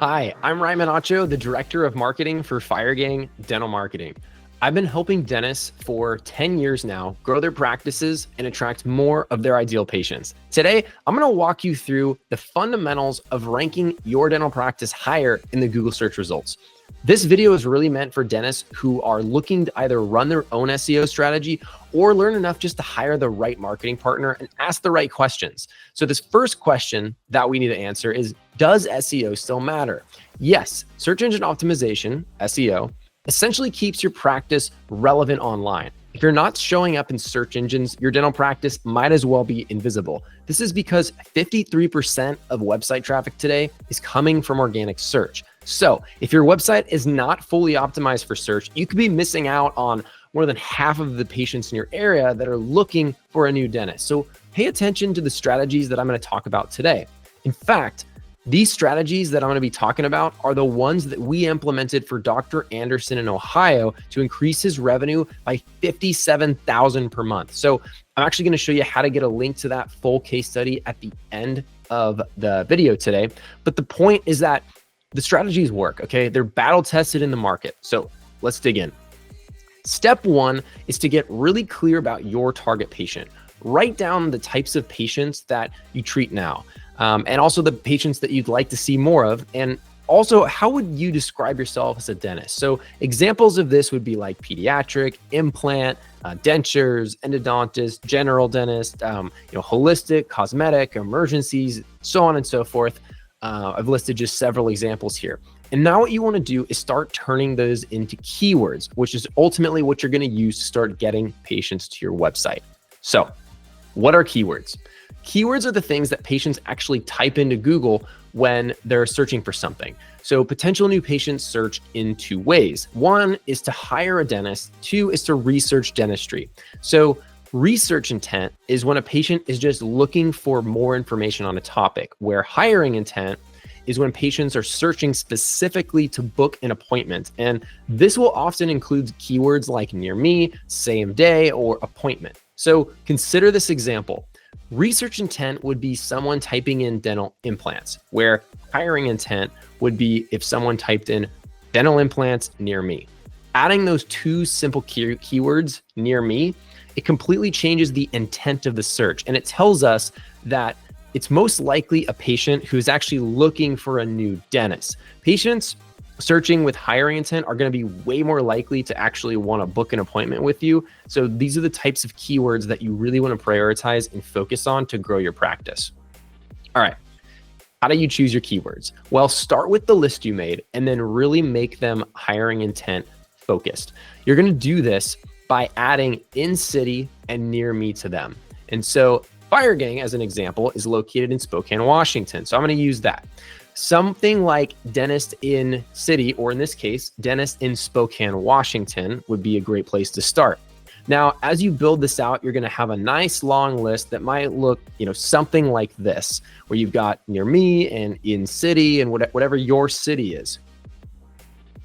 Hi, I'm Ryan Menacho, the Director of Marketing for Firegang Dental Marketing. I've been helping dentists for 10 years now grow their practices and attract more of their ideal patients. Today, I'm going to walk you through the fundamentals of ranking your dental practice higher in the Google search results. This video is really meant for dentists who are looking to either run their own SEO strategy or learn enough just to hire the right marketing partner and ask the right questions. So this first question that we need to answer is, does SEO still matter? Yes, search engine optimization, SEO, essentially keeps your practice relevant online. If you're not showing up in search engines, your dental practice might as well be invisible. This is because 53% of website traffic today is coming from organic search. So if your website is not fully optimized for search, you could be missing out on more than half of the patients in your area that are looking for a new dentist. So pay attention to the strategies that I'm going to talk about today. In fact, these strategies that I'm going to be talking about are the ones that we implemented for Dr. Anderson in Ohio to increase his revenue by $57,000 per month. So I'm actually going to show you how to get a link to that full case study at the end of the video today. But the point is that the strategies work, okay? They're battle tested in the market. So let's dig in. Step one is to get really clear about your target patient. Write down the types of patients that you treat now. And also the patients that you'd like to see more of. And also, how would you describe yourself as a dentist? So examples of this would be like pediatric, implant, dentures, endodontist, general dentist, holistic, cosmetic, emergencies, so on and so forth. I've listed just several examples here. And now what you want to do is start turning those into keywords, which is ultimately what you're going to use to start getting patients to your website. So what are keywords? Keywords are the things that patients actually type into Google when they're searching for something. So potential new patients search in two ways. One is to hire a dentist. Two is to research dentistry. So research intent is when a patient is just looking for more information on a topic, where hiring intent is when patients are searching specifically to book an appointment. And this will often include keywords like near me, same day, or appointment. So consider this example. Research intent would be someone typing in dental implants, where hiring intent would be if someone typed in dental implants near me. Adding those two simple keywords, near me, it completely changes the intent of the search. And it tells us that it's most likely a patient who is actually looking for a new dentist. Patients searching with hiring intent are going to be way more likely to actually want to book an appointment with you. So these are the types of keywords that you really want to prioritize and focus on to grow your practice. All right. How do you choose your keywords? Well, start with the list you made and then really make them hiring intent focused. You're going to do this by adding in city and near me to them. And so Firegang, as an example, is located in Spokane, Washington. So I'm going to use that. Something like dentist in city, or in this case, dentist in Spokane, Washington, would be a great place to start. Now, as you build this out, you're going to have a nice long list that might look, something like this, where you've got near me and in city and whatever your city is.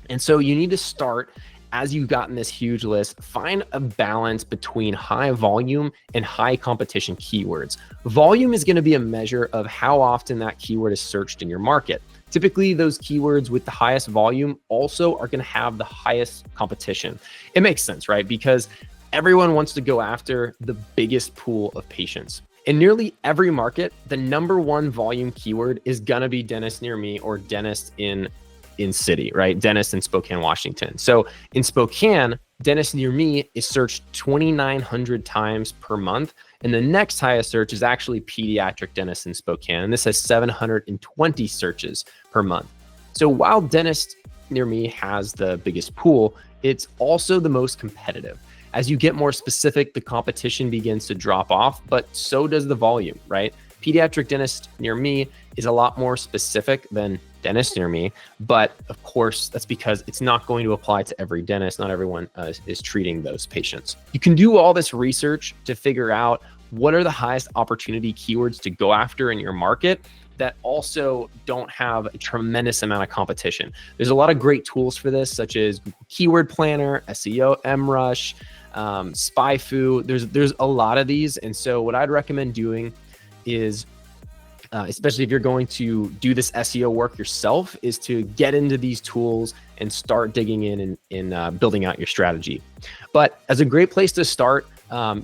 And so you need to start, as you've gotten this huge list, find a balance between high volume and high competition keywords. Volume is going to be a measure of how often that keyword is searched in your market. Typically, those keywords with the highest volume also are going to have the highest competition. It makes sense, right? Because everyone wants to go after the biggest pool of patients. In nearly every market, the number one volume keyword is going to be dentist near me or dentist in city, right? Dentist in Spokane, Washington. So in Spokane, dentist near me is searched 2,900 times per month. And the next highest search is actually pediatric dentist in Spokane. And this has 720 searches per month. So while dentist near me has the biggest pool, it's also the most competitive. As you get more specific, the competition begins to drop off, but so does the volume, right? Pediatric dentist near me is a lot more specific than dentist near me, but of course that's because it's not going to apply to every dentist. Not everyone is treating those patients. You can do all this research to figure out what are the highest opportunity keywords to go after in your market that also don't have a tremendous amount of competition. There's a lot of great tools for this, such as Google Keyword Planner, SEO, SEMrush, SpyFu. There's a lot of these. And so what I'd recommend doing is especially if you're going to do this SEO work yourself, is to get into these tools and start digging in building out your strategy. But as a great place to start,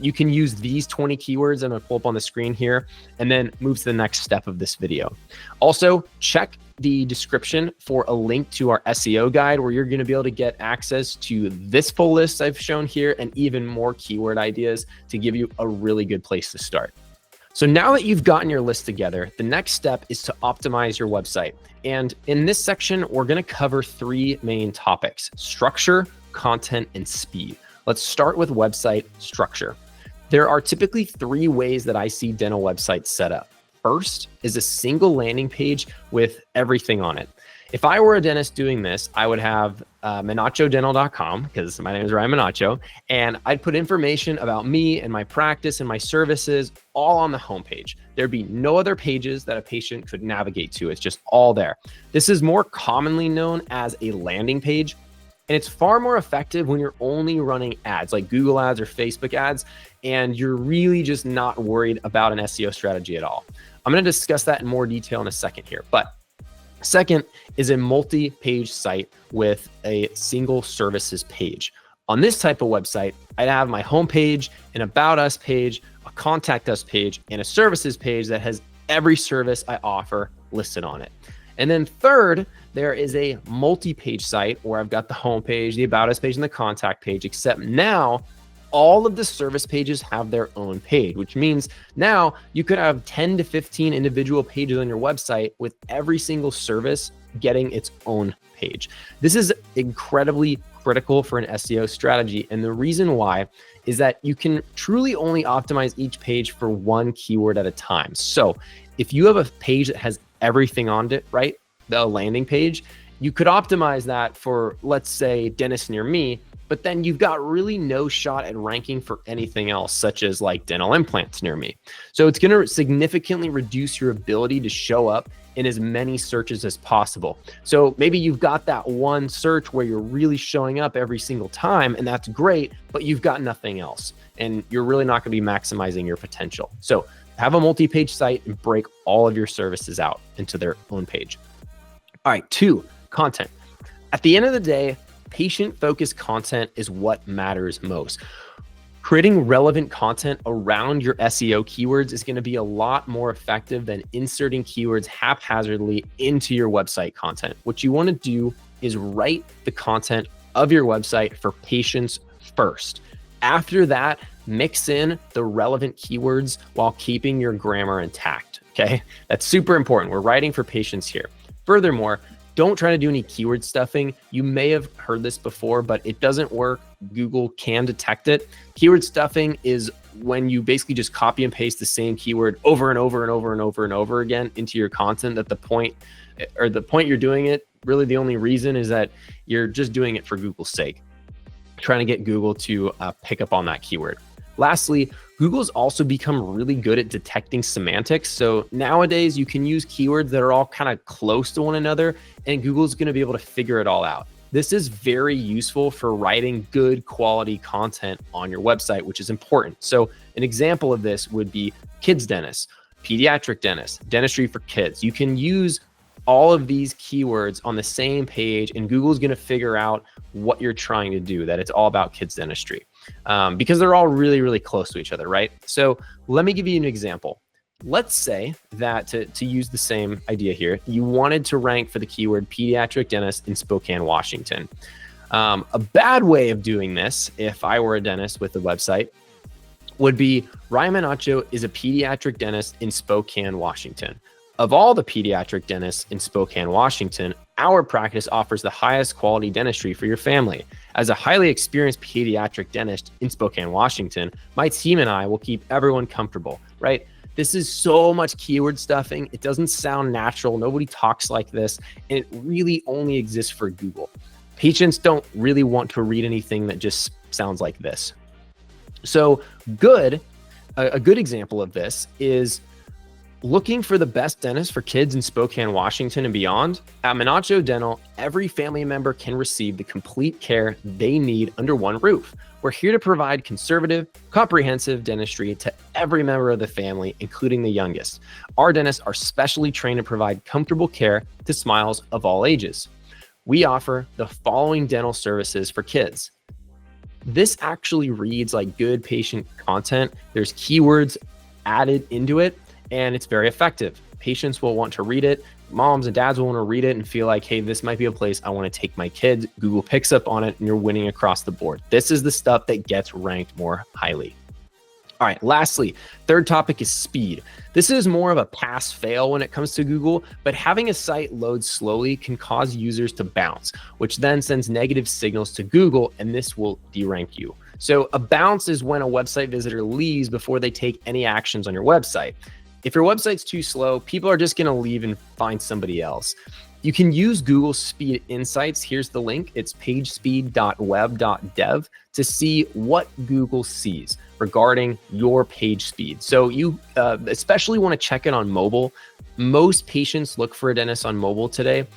you can use these 20 keywords I'm going to pull up on the screen here and then move to the next step of this video. Also, check the description for a link to our SEO guide where you're going to be able to get access to this full list I've shown here and even more keyword ideas to give you a really good place to start. So now that you've gotten your list together, the next step is to optimize your website. And in this section, we're going to cover 3 main topics: structure, content, and speed. Let's start with website structure. There are typically 3 ways that I see dental websites set up. First is a single landing page with everything on it. If I were a dentist doing this, I would have menachodental.com, because my name is Ryan Menacho, and I'd put information about me and my practice and my services all on the homepage. There'd be no other pages that a patient could navigate to. It's just all there. This is more commonly known as a landing page, and it's far more effective when you're only running ads like Google ads or Facebook ads, and you're really just not worried about an SEO strategy at all. I'm going to discuss that in more detail in a second here, but second is a multi-page site with a single services page. On this type of website, I'd have my homepage, an About Us page, a Contact Us page, and a services page that has every service I offer listed on it. And then third, there is a multi-page site where I've got the homepage, the About Us page, and the Contact page, except now all of the service pages have their own page, which means now you could have 10 to 15 individual pages on your website with every single service getting its own page. This is incredibly critical for an SEO strategy. And the reason why is that you can truly only optimize each page for one keyword at a time. So if you have a page that has everything on it, right, the landing page, you could optimize that for, let's say, dentist near me, but then you've got really no shot at ranking for anything else, such as like dental implants near me. So it's going to significantly reduce your ability to show up in as many searches as possible. So maybe you've got that one search where you're really showing up every single time, and that's great, but you've got nothing else, and you're really not going to be maximizing your potential. So have a multi-page site and break all of your services out into their own page. All right, 2, content. At the end of the day, patient-focused content is what matters most. Creating relevant content around your SEO keywords is going to be a lot more effective than inserting keywords haphazardly into your website content. What you want to do is write the content of your website for patients first. After that, mix in the relevant keywords while keeping your grammar intact. Okay, that's super important. We're writing for patients here. Furthermore, don't try to do any keyword stuffing. You may have heard this before, but it doesn't work. Google can detect it. Keyword stuffing is when you basically just copy and paste the same keyword over and over and over and over and over again into your content. At the point you're doing it, really the only reason is that you're just doing it for Google's sake, trying to get Google to pick up on that keyword. Lastly, Google's also become really good at detecting semantics. So nowadays you can use keywords that are all kind of close to one another, and Google's going to be able to figure it all out. This is very useful for writing good quality content on your website, which is important. So an example of this would be kids dentist, pediatric dentist, dentistry for kids. You can use all of these keywords on the same page, and Google's going to figure out what you're trying to do, that it's all about kids dentistry, because they're all really, really close to each other, right? So let me give you an example. Let's say that to use the same idea here, you wanted to rank for the keyword pediatric dentist in Spokane, Washington. A bad way of doing this, if I were a dentist with a website, would be Ryan Menacho is a pediatric dentist in Spokane, Washington. Of all the pediatric dentists in Spokane, Washington, our practice offers the highest quality dentistry for your family. As a highly experienced pediatric dentist in Spokane, Washington, my team and I will keep everyone comfortable, right? This is so much keyword stuffing. It doesn't sound natural. Nobody talks like this, and it really only exists for Google. Patients don't really want to read anything that just sounds like this. So a good example of this is Looking for the best dentist for kids in Spokane, Washington and beyond? At Menacho Dental, every family member can receive the complete care they need under one roof. We're here to provide conservative, comprehensive dentistry to every member of the family, including the youngest. Our dentists are specially trained to provide comfortable care to smiles of all ages. We offer the following dental services for kids. This actually reads like good patient content. There's keywords added into it, and it's very effective. Patients will want to read it. Moms and dads will want to read it and feel like, hey, this might be a place I want to take my kids. Google picks up on it and you're winning across the board. This is the stuff that gets ranked more highly. All right, lastly, third topic is speed. This is more of a pass fail when it comes to Google, but having a site load slowly can cause users to bounce, which then sends negative signals to Google, and this will derank you. So a bounce is when a website visitor leaves before they take any actions on your website. If your website's too slow, people are just going to leave and find somebody else. You can use Google Speed Insights. Here's the link. It's pagespeed.web.dev to see what Google sees regarding your page speed. So you especially want to check it on mobile. Most patients look for a dentist on mobile today.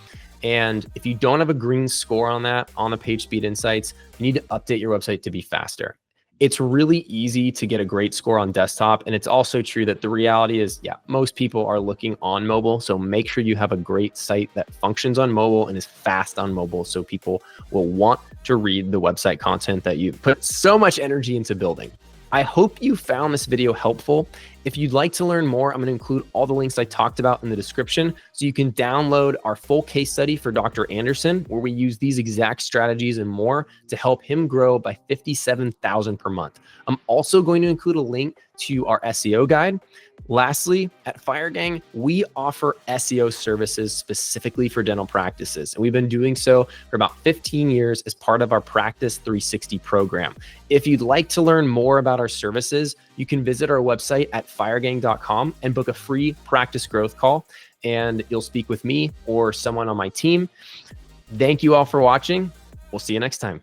And if you don't have a green score on that, on the Page Speed Insights, you need to update your website to be faster. It's really easy to get a great score on desktop. And it's also true that the reality is, most people are looking on mobile. So make sure you have a great site that functions on mobile and is fast on mobile so people will want to read the website content that you put so much energy into building. I hope you found this video helpful. If you'd like to learn more, I'm going to include all the links I talked about in the description so you can download our full case study for Dr. Anderson, where we use these exact strategies and more to help him grow by $57,000 per month. I'm also going to include a link to our SEO guide. Lastly, at Firegang, we offer SEO services specifically for dental practices. And we've been doing so for about 15 years as part of our Practice 360 program. If you'd like to learn more about our services, you can visit our website at firegang.com and book a free practice growth call. And you'll speak with me or someone on my team. Thank you all for watching. We'll see you next time.